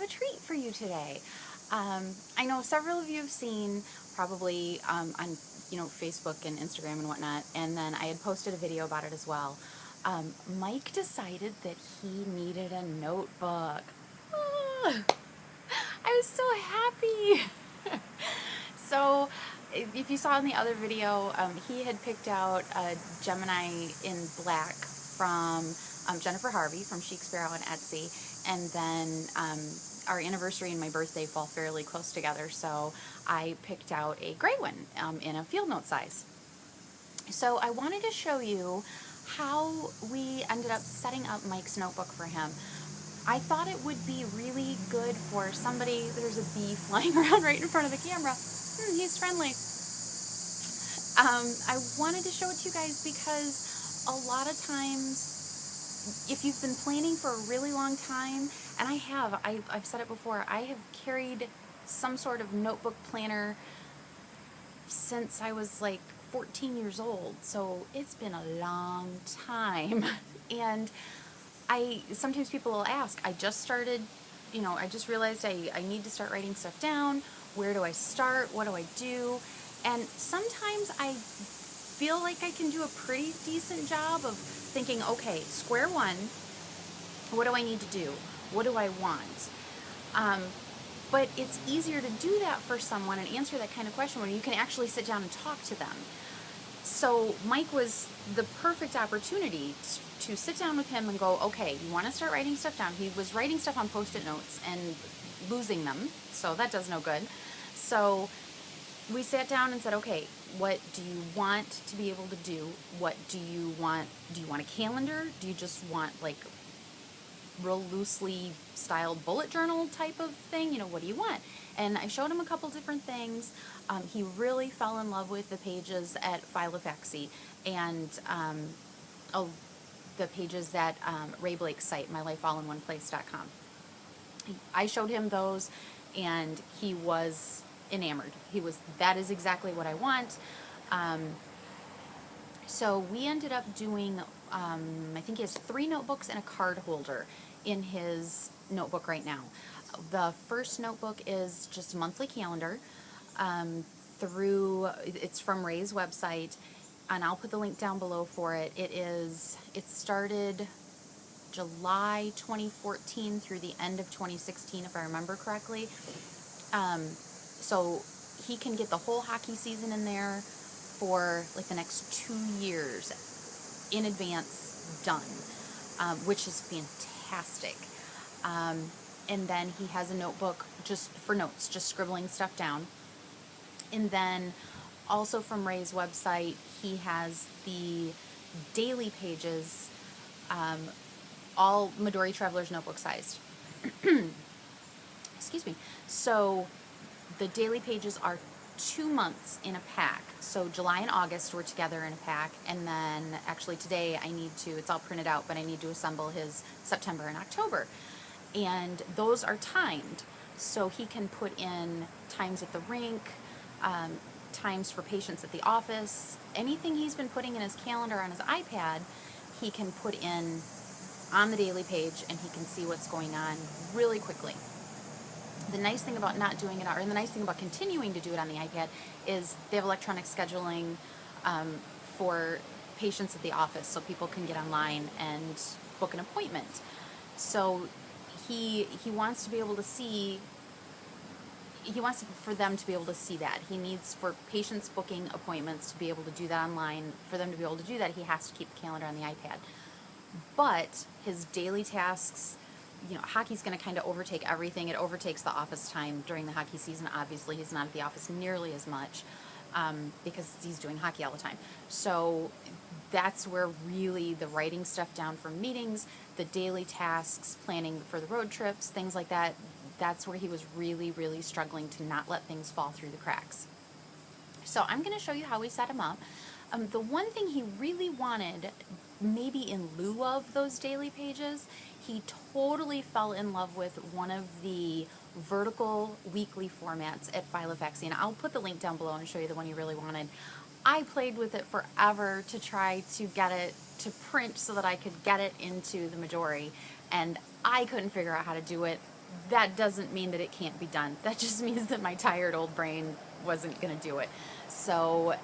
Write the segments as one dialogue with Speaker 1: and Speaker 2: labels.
Speaker 1: have a treat for you today. I know several of you have seen probably on Facebook and Instagram and whatnot, and then I had posted a video about it as well. Mike decided that he needed a notebook. Ah, I was so happy. So, if you saw in the other video, he had picked out a Gemini in black from Jennifer Harvey from Chic Sparrow on Etsy, and then our anniversary and my birthday fall fairly close together, so I picked out a gray one in a field note size. So I wanted to show you how we ended up setting up Mike's notebook for him. I thought it would be really good for somebody. There's a bee flying around right in front of the camera. He's friendly. I wanted to show it to you guys because a lot of times, if you've been planning for a really long time, and I've said it before, I have carried some sort of notebook planner since I was like 14 years old, so it's been a long time. And sometimes people will ask, I just started, I just realized I need to start writing stuff down. Where do I start? What do I do? And sometimes I feel like I can do a pretty decent job of thinking, okay, square one, what do I need to do? What do I want? But it's easier to do that for someone and answer that kind of question when you can actually sit down and talk to them. So Mike was the perfect opportunity to sit down with him and go, okay, you want to start writing stuff down. He was writing stuff on Post-it notes and losing them, so that does no good. So we sat down and said, okay, what do you want to be able to do? What do you want? Do you want a calendar? Do you just want like real loosely styled bullet journal type of thing? What do you want? And I showed him a couple different things. He really fell in love with the pages at Filofaxy and the pages at Ray Blake's site, mylifeallinOneplace.com. I showed him those and he was enamored. That is exactly what I want. So we ended up doing, I think he has 3 notebooks and a card holder in his notebook right now. The first notebook is just a monthly calendar it's from Ray's website, and I'll put the link down below for it. It started July 2014 through the end of 2016, if I remember correctly. So he can get the whole hockey season in there for like the next 2 years in advance done, which is fantastic. And then he has a notebook just for notes, just scribbling stuff down. And then also from Ray's website, he has the daily pages, all Midori Traveler's notebook sized. Excuse me. So the daily pages are 2 months in a pack. So July and August were together in a pack, and then actually today it's all printed out, but I need to assemble his September and October. And those are timed, so he can put in times at the rink, times for patients at the office. Anything he's been putting in his calendar on his iPad, he can put in on the daily page, and he can see what's going on really quickly. The nice thing about not doing it, or the nice thing about continuing to do it on the iPad, is they have electronic scheduling for patients at the office, so people can get online and book an appointment. So he wants to be able to see. He wants for them to be able to see that. He needs for patients booking appointments to be able to do that online. For them to be able to do that, he has to keep the calendar on the iPad. But his daily tasks, hockey's going to kind of overtake everything. It overtakes the office time during the hockey season. Obviously, he's not at the office nearly as much because he's doing hockey all the time. So that's where really the writing stuff down for meetings, the daily tasks, planning for the road trips, things like that, that's where he was really, really struggling to not let things fall through the cracks. So I'm going to show you how we set him up. The one thing he really wanted, maybe in lieu of those daily pages, he totally fell in love with one of the vertical weekly formats at Filofaxy, and I'll put the link down below and show you the one he really wanted. I played with it forever to try to get it to print so that I could get it into the Midori, and I couldn't figure out how to do it that doesn't mean that it can't be done. That just means that my tired old brain wasn't going to do it. So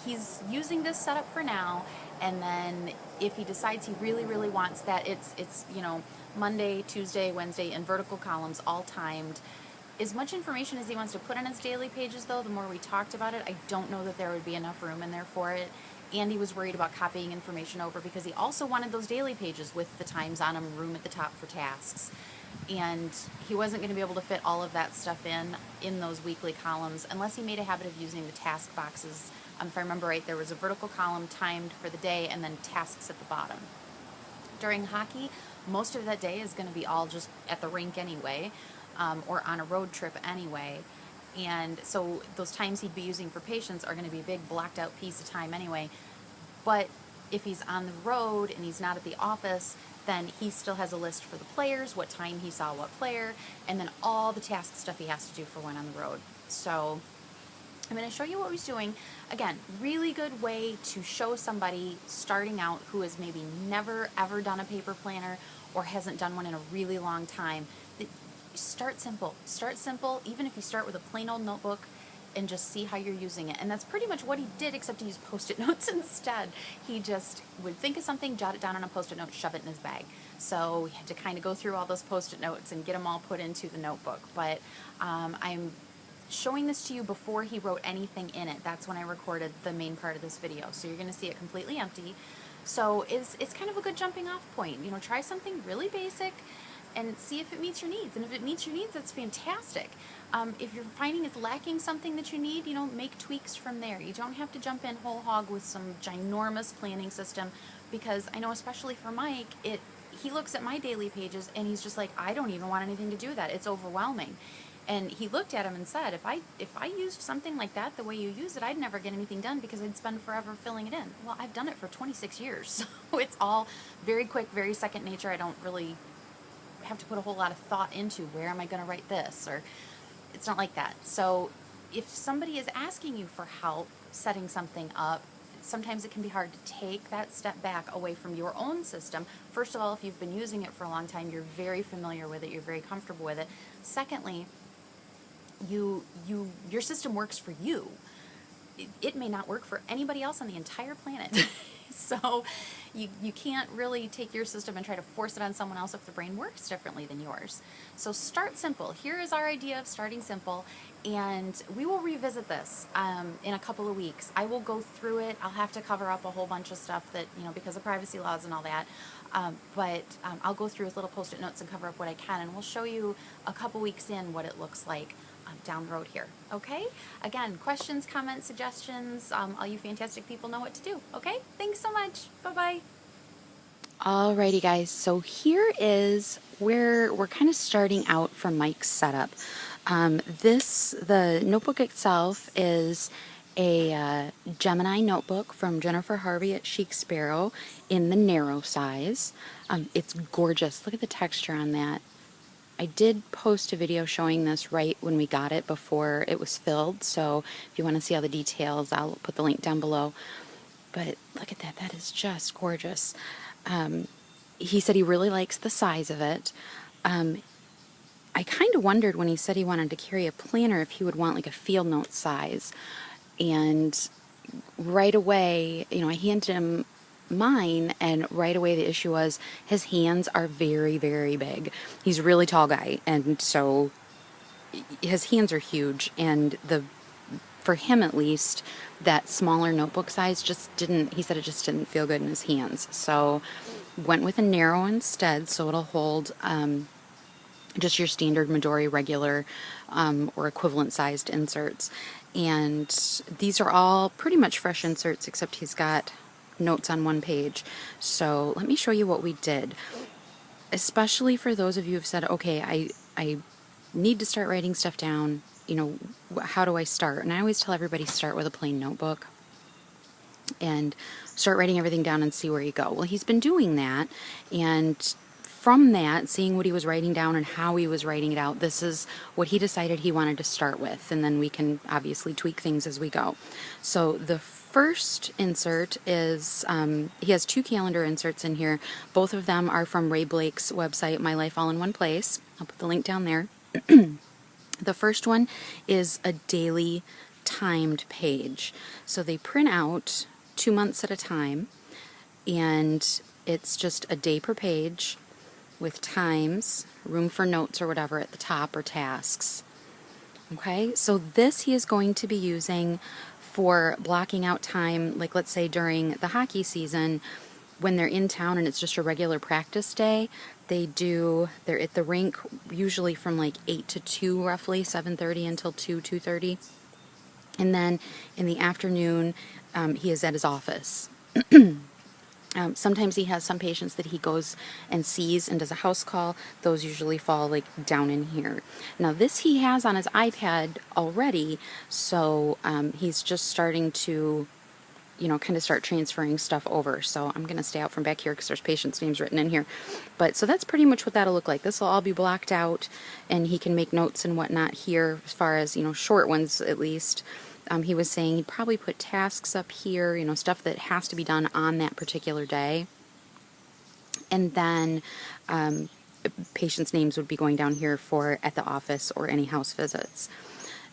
Speaker 1: he's using this setup for now, and then if he decides he really, really wants that, it's Monday, Tuesday, Wednesday in vertical columns, all timed. As much information as he wants to put on his daily pages, though, the more we talked about it, I don't know that there would be enough room in there for it. Andy was worried about copying information over because he also wanted those daily pages with the times on them, room at the top for tasks. And he wasn't going to be able to fit all of that stuff in those weekly columns unless he made a habit of using the task boxes. If I remember right, there was a vertical column timed for the day and then tasks at the bottom. During hockey, most of that day is going to be all just at the rink anyway, or on a road trip anyway. And so those times he'd be using for patients are going to be a big blocked out piece of time anyway. But if he's on the road and he's not at the office, then he still has a list for the players, what time he saw what player, and then all the task stuff he has to do for when on the road. So I'm going to show you what he's doing. Again, really good way to show somebody starting out who has maybe never ever done a paper planner or hasn't done one in a really long time. Start simple. Start simple, even if you start with a plain old notebook, and just see how you're using it. And that's pretty much what he did, except he used Post-it notes instead. He just would think of something, jot it down on a Post-it note, shove it in his bag. So he had to kind of go through all those Post-it notes and get them all put into the notebook. But I'm showing this to you before he wrote anything in it. That's when I recorded the main part of this video. So you're going to see it completely empty. So it's kind of a good jumping off point. Try something really basic and see if it meets your needs. And if it meets your needs, that's fantastic. If you're finding it's lacking something that you need, make tweaks from there. You don't have to jump in whole hog with some ginormous planning system, because I know especially for Mike, he looks at my daily pages and he's just like, I don't even want anything to do with that. It's overwhelming. And he looked at him and said, if I used something like that the way you use it, I'd never get anything done because I'd spend forever filling it in. Well, I've done it for 26 years, so it's all very quick, very second nature. I don't really have to put a whole lot of thought into where am I going to write this, or it's not like that. So if somebody is asking you for help setting something up, sometimes it can be hard to take that step back away from your own system. First of all, if you've been using it for a long time, you're very familiar with it, you're very comfortable with it. Secondly, your system works for you. It may not work for anybody else on the entire planet. So you can't really take your system and try to force it on someone else if the brain works differently than yours. So start simple. Here is our idea of starting simple, and we will revisit this in a couple of weeks. I will go through it. I'll have to cover up a whole bunch of stuff that, because of privacy laws and all that, but I'll go through with little Post-it notes and cover up what I can, and we'll show you a couple weeks in what it looks like down the road here. Okay? Again, questions, comments, suggestions, all you fantastic people know what to do. Okay? Thanks so much. Bye-bye. Alrighty guys, so here is where we're kind of starting out from Mike's setup. The notebook itself is a Gemini notebook from Jennifer Harvey at Chic Sparrow in the narrow size. It's gorgeous. Look at the texture on that. I did post a video showing this right when we got it before it was filled, so if you want to see all the details, I'll put the link down below. But look at that, that is just gorgeous. He said he really likes the size of it. I kind of wondered when he said he wanted to carry a planner if he would want like a field note size. And right away, I handed him mine, and right away the issue was his hands are very, very big. He's a really tall guy, and so his hands are huge, and for him at least, that smaller notebook size he said it just didn't feel good in his hands. So went with a narrow instead, so it'll hold just your standard Midori regular or equivalent sized inserts. And these are all pretty much fresh inserts, except he's got notes on one page. So let me show you what we did, especially for those of you who've said, okay, I need to start writing stuff down, how do I start? And I always tell everybody, start with a plain notebook and start writing everything down and see where you go. Well, he's been doing that, and from that, seeing what he was writing down and how he was writing it out, this is what he decided he wanted to start with, and then we can obviously tweak things as we go. So the first insert is, he has 2 calendar inserts in here. Both of them are from Ray Blake's website, My Life All in One Place. I'll put the link down there. The first one is a daily timed page. So they print out 2 months at a time, and it's just a day per page with times, room for notes or whatever at the top, or tasks. Okay, so this he is going to be using for blocking out time, like let's say during the hockey season, when they're in town and it's just a regular practice day. They're at the rink usually from like 8 to 2 roughly, 7:30 until 2:30. And then in the afternoon, he is at his office. Sometimes he has some patients that he goes and sees and does a house call. Those usually fall like down in here. Now this he has on his iPad already, so he's just starting to, kind of start transferring stuff over. So I'm going to stay out from back here because there's patients' names written in here. But so that's pretty much what that'll look like. This will all be blocked out, and he can make notes and whatnot here as far as, short ones at least. He was saying he'd probably put tasks up here, stuff that has to be done on that particular day. And then patients' names would be going down here for at the office or any house visits.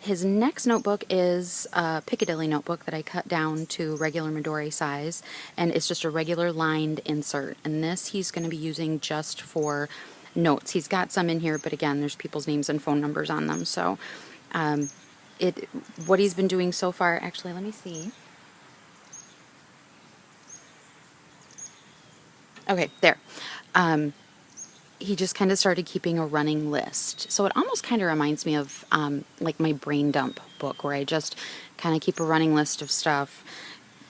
Speaker 1: His next notebook is a Piccadilly notebook that I cut down to regular Midori size, and it's just a regular lined insert. And this he's going to be using just for notes. He's got some in here, but again, there's people's names and phone numbers on them. So what he's been doing so far, actually, let me see. Okay, there. He just kind of started keeping a running list. So it almost kind of reminds me of like my brain dump book, where I just kind of keep a running list of stuff.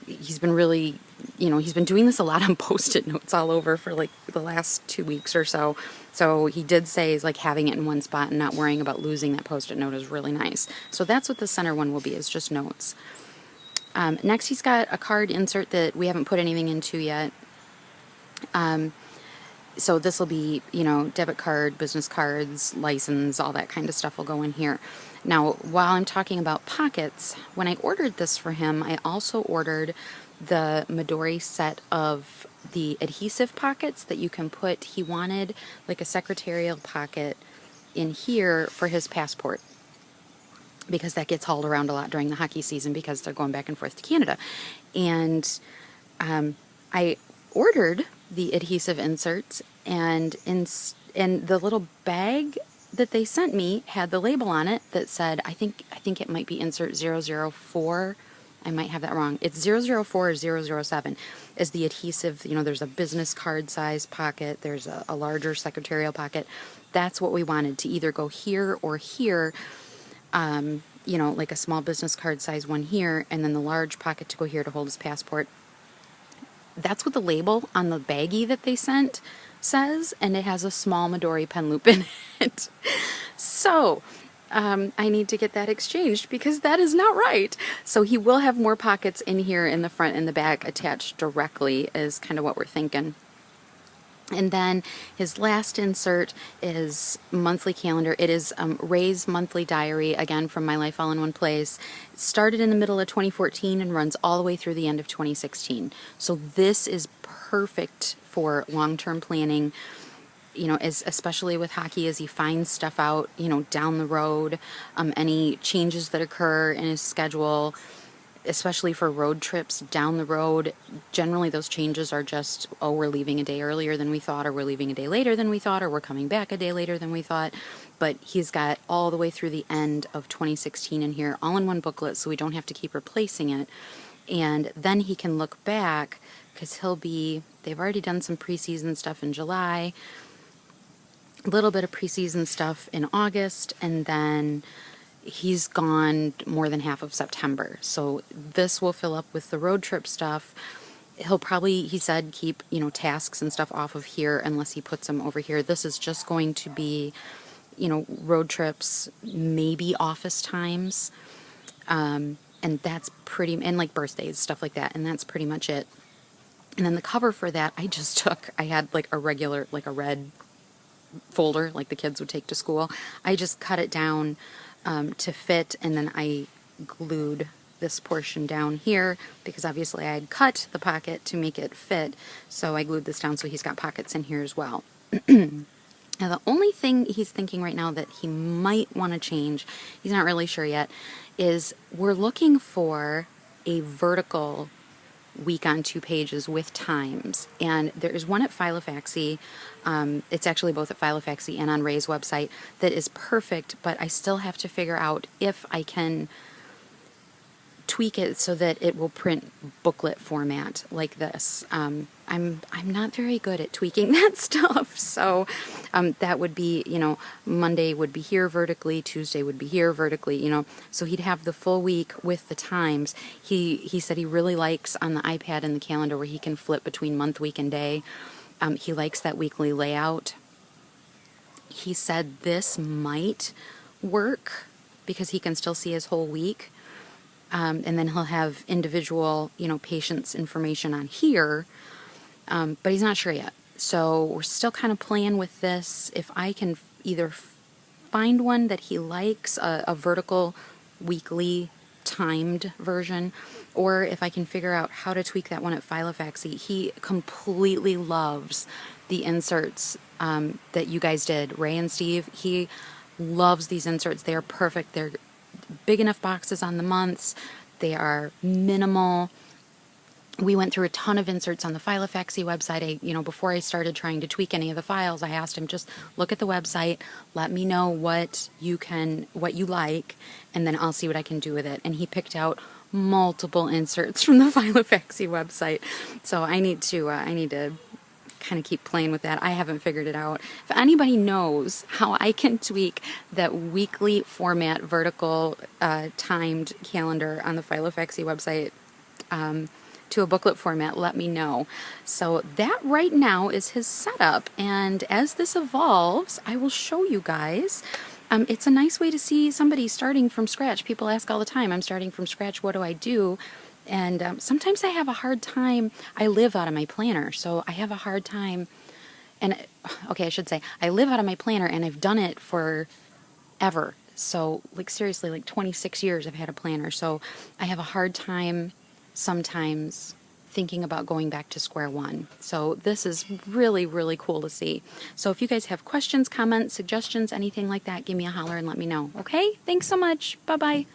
Speaker 1: He's been really, he's been doing this a lot on Post-it notes all over for like the last 2 weeks or so. So he did say is like having it in one spot and not worrying about losing that Post-it note is really nice. So that's what the center one will be, is just notes. Next he's got a card insert that we haven't put anything into yet. So this will be, debit card, business cards, license, all that kind of stuff will go in here. Now, while I'm talking about pockets, when I ordered this for him, I also ordered the Midori set of the adhesive pockets that you can put. He wanted like a secretarial pocket in here for his passport, because that gets hauled around a lot during the hockey season because they're going back and forth to Canada. And I ordered the adhesive inserts, and in the little bag that they sent me had the label on it that said, I think it might be insert 004. I might have that wrong. It's 004 or 007 is the adhesive. There's a business card size pocket. There's a larger secretarial pocket. That's what we wanted, to either go here or here. Like a small business card size one here, and then the large pocket to go here to hold his passport. That's what the label on the baggie that they sent says, and it has a small Midori pen loop in it. So I need to get that exchanged, because that is not right. So he will have more pockets in here in the front and the back attached directly, is kind of what we're thinking. And then his last insert is monthly calendar. It is Ray's monthly diary, again from My Life All in One Place. It started in the middle of 2014 and runs all the way through the end of 2016. So this is perfect for long-term planning, especially with hockey, as he finds stuff out, down the road, any changes that occur in his schedule, especially for road trips down the road. Generally those changes are just, we're leaving a day earlier than we thought, or we're leaving a day later than we thought, or we're coming back a day later than we thought. But he's got all the way through the end of 2016 in here, all in one booklet, so we don't have to keep replacing it. And then he can look back, because they've already done some preseason stuff in July, a little bit of preseason stuff in August, and then he's gone more than half of September. So this will fill up with the road trip stuff. He'll probably, he said, keep, tasks and stuff off of here unless he puts them over here. This is just going to be, road trips, maybe office times. And that's and like birthdays, stuff like that. And that's pretty much it. And then the cover for that, I had like a regular, like a red
Speaker 2: folder like the kids would take to school. I just cut it down to fit, and then I glued this portion down here because obviously I had cut the pocket to make it fit, so I glued this down so he's got pockets in here as well. Now the only thing he's thinking right now that he might want to change, he's not really sure yet, is we're looking for a vertical week on 2 pages with times, and there is one at Filofaxy. It's actually both at Filofaxy and on Ray's website that is perfect, but I still have to figure out if I can tweak it so that it will print booklet format like this. I'm not very good at tweaking that stuff, so that would be, Monday would be here vertically, Tuesday would be here vertically, so he'd have the full week with the times. He said he really likes on the iPad and the calendar where he can flip between month, week, and day. He likes that weekly layout. He said this might work because he can still see his whole week. And then he'll have individual, patients' information on here, but he's not sure yet. So we're still kind of playing with this. If I can either find one that he likes, a vertical weekly timed version, or if I can figure out how to tweak that one at Filofaxy. He completely loves the inserts that you guys did, Ray and Steve. He loves these inserts. They are perfect. They're big enough boxes on the months. They are minimal. We went through a ton of inserts on the Filofaxy website. Before I started trying to tweak any of the files, I asked him, just look at the website, let me know what you like, and then I'll see what I can do with it. And he picked out multiple inserts from the Filofaxy website. So I need to kind of keep playing with that. I haven't figured it out. If anybody knows how I can tweak that weekly format vertical timed calendar on the Filofaxy website to a booklet format, let me know. So that right now is his setup, and as this evolves, I will show you guys. It's a nice way to see somebody starting from scratch. People ask all the time, I'm starting from scratch, what do I do? And sometimes I have a hard time. I live out of my planner, so I have a hard time. And okay, I should say I live out of my planner, and I've done it for ever. So, seriously, 26 years I've had a planner. So I have a hard time sometimes thinking about going back to square one. So this is really, really cool to see. So if you guys have questions, comments, suggestions, anything like that, give me a holler and let me know. Okay? Thanks so much. Bye-bye.